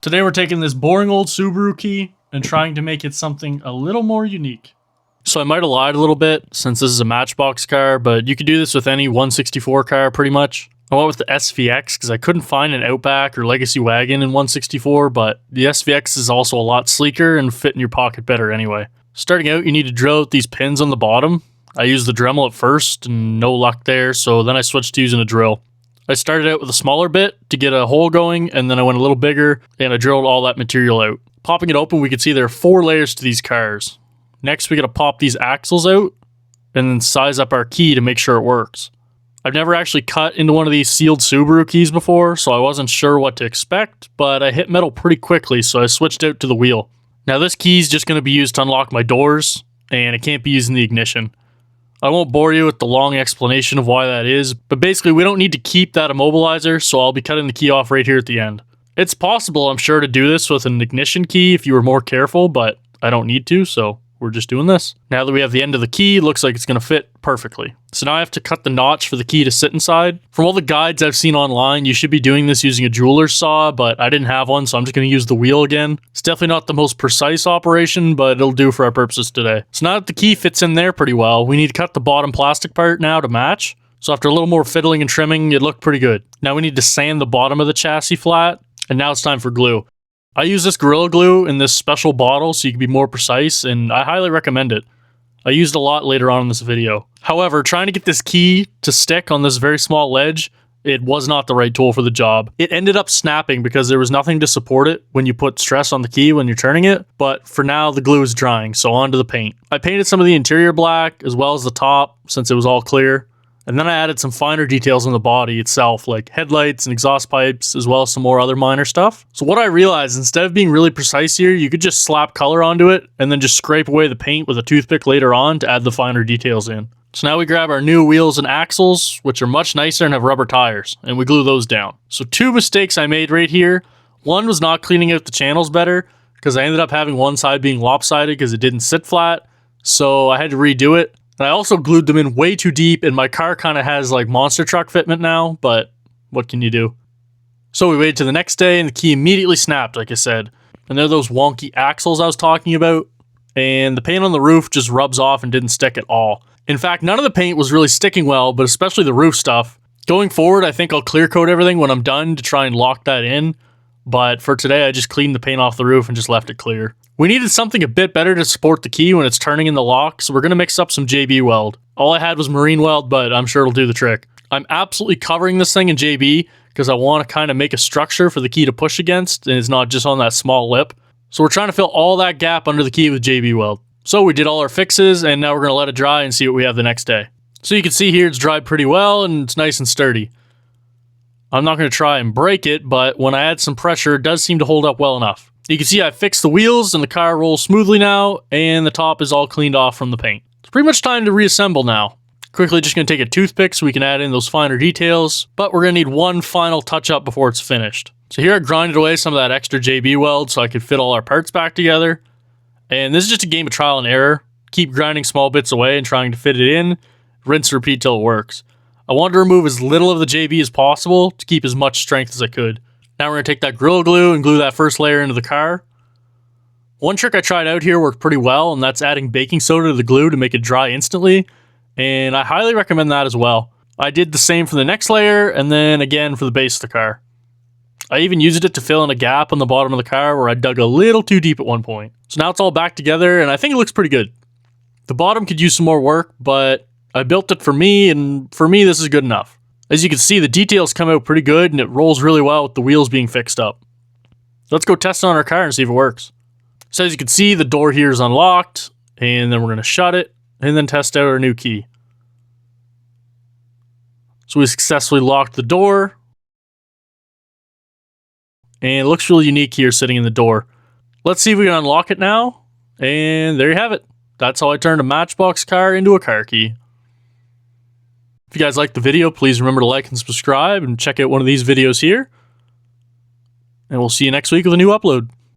Today we're taking this boring old Subaru key and trying to make it something a little more unique. So I might have lied a little bit since this is a Matchbox car, but you could do this with any 164 car pretty much. I went with the SVX because I couldn't find an Outback or Legacy wagon in 164, but the SVX is also a lot sleeker and fit in your pocket better anyway. Starting out, you need to drill out these pins on the bottom. I used the Dremel at first and no luck there, so then I switched to using a drill. I started out with a smaller bit to get a hole going, and then I went a little bigger, and I drilled all that material out. Popping it open, we could see there are 4 layers to these cars. Next, we gotta pop these axles out, and then size up our key to make sure it works. I've never actually cut into one of these sealed Subaru keys before, so I wasn't sure what to expect, but I hit metal pretty quickly, so I switched out to the wheel. Now this key is just gonna be used to unlock my doors, and it can't be used in the ignition. I won't bore you with the long explanation of why that is, but basically we don't need to keep that immobilizer, so I'll be cutting the key off right here at the end. It's possible, I'm sure, to do this with an ignition key if you were more careful, but I don't need to, so we're just doing this. Now that we have the end of the key, it looks like it's going to fit perfectly. So now I have to cut the notch for the key to sit inside. From all the guides I've seen online, you should be doing this using a jeweler's saw, but I didn't have one, so I'm just going to use the wheel again. It's definitely not the most precise operation, but it'll do for our purposes today. So now that the key fits in there pretty well, we need to cut the bottom plastic part now to match. So after a little more fiddling and trimming, it looked pretty good. Now we need to sand the bottom of the chassis flat, and now it's time for glue. I use this Gorilla Glue in this special bottle so you can be more precise, and I highly recommend it. I used a lot later on in this video. However, trying to get this key to stick on this very small ledge, it was not the right tool for the job. It ended up snapping because there was nothing to support it when you put stress on the key when you're turning it, but for now the glue is drying, so on to the paint. I painted some of the interior black as well as the top since it was all clear. And then I added some finer details on the body itself, like headlights and exhaust pipes, as well as some more other minor stuff. So what I realized, instead of being really precise here, you could just slap color onto it, and then just scrape away the paint with a toothpick later on to add the finer details in. So now we grab our new wheels and axles, which are much nicer and have rubber tires, and we glue those down. So 2 mistakes I made right here. One was not cleaning out the channels better, because I ended up having one side being lopsided because it didn't sit flat, so I had to redo it. And I also glued them in way too deep, and my car kind of has like monster truck fitment now, but what can you do? So we waited to the next day, and the key immediately snapped, like I said. And they're those wonky axles I was talking about, and the paint on the roof just rubs off and didn't stick at all. In fact, none of the paint was really sticking well, but especially the roof stuff. Going forward, I think I'll clear coat everything when I'm done to try and lock that in, but for today I just cleaned the paint off the roof and just left it clear. We needed something a bit better to support the key when it's turning in the lock, so we're going to mix up some JB weld. All I had was marine weld, but I'm sure it'll do the trick. I'm absolutely covering this thing in JB because I want to kind of make a structure for the key to push against, and it's not just on that small lip. So we're trying to fill all that gap under the key with JB weld. So we did all our fixes, and now we're going to let it dry and see what we have the next day. So you can see here it's dried pretty well, and it's nice and sturdy. I'm not going to try and break it, but when I add some pressure, it does seem to hold up well enough. You can see I fixed the wheels and the car rolls smoothly now, and the top is all cleaned off from the paint. It's pretty much time to reassemble now. Quickly just going to take a toothpick so we can add in those finer details, but we're going to need one final touch up before it's finished. So here I grinded away some of that extra JB weld so I could fit all our parts back together. And this is just a game of trial and error. Keep grinding small bits away and trying to fit it in, rinse and repeat till it works. I wanted to remove as little of the JB as possible to keep as much strength as I could. Now we're going to take that Gorilla Glue and glue that first layer into the car. One trick I tried out here worked pretty well, and that's adding baking soda to the glue to make it dry instantly, and I highly recommend that as well. I did the same for the next layer, and then again for the base of the car. I even used it to fill in a gap on the bottom of the car where I dug a little too deep at one point. So now it's all back together, and I think it looks pretty good. The bottom could use some more work, but I built it for me, and for me this is good enough. As you can see, the details come out pretty good, and it rolls really well with the wheels being fixed up. Let's go test it on our car and see if it works. So as you can see, the door here is unlocked, and then we're going to shut it, and then test out our new key. So we successfully locked the door, and it looks really unique here sitting in the door. Let's see if we can unlock it now, and there you have it. That's how I turned a Matchbox car into a car key. If you guys liked the video, please remember to like and subscribe and check out one of these videos here. And we'll see you next week with a new upload.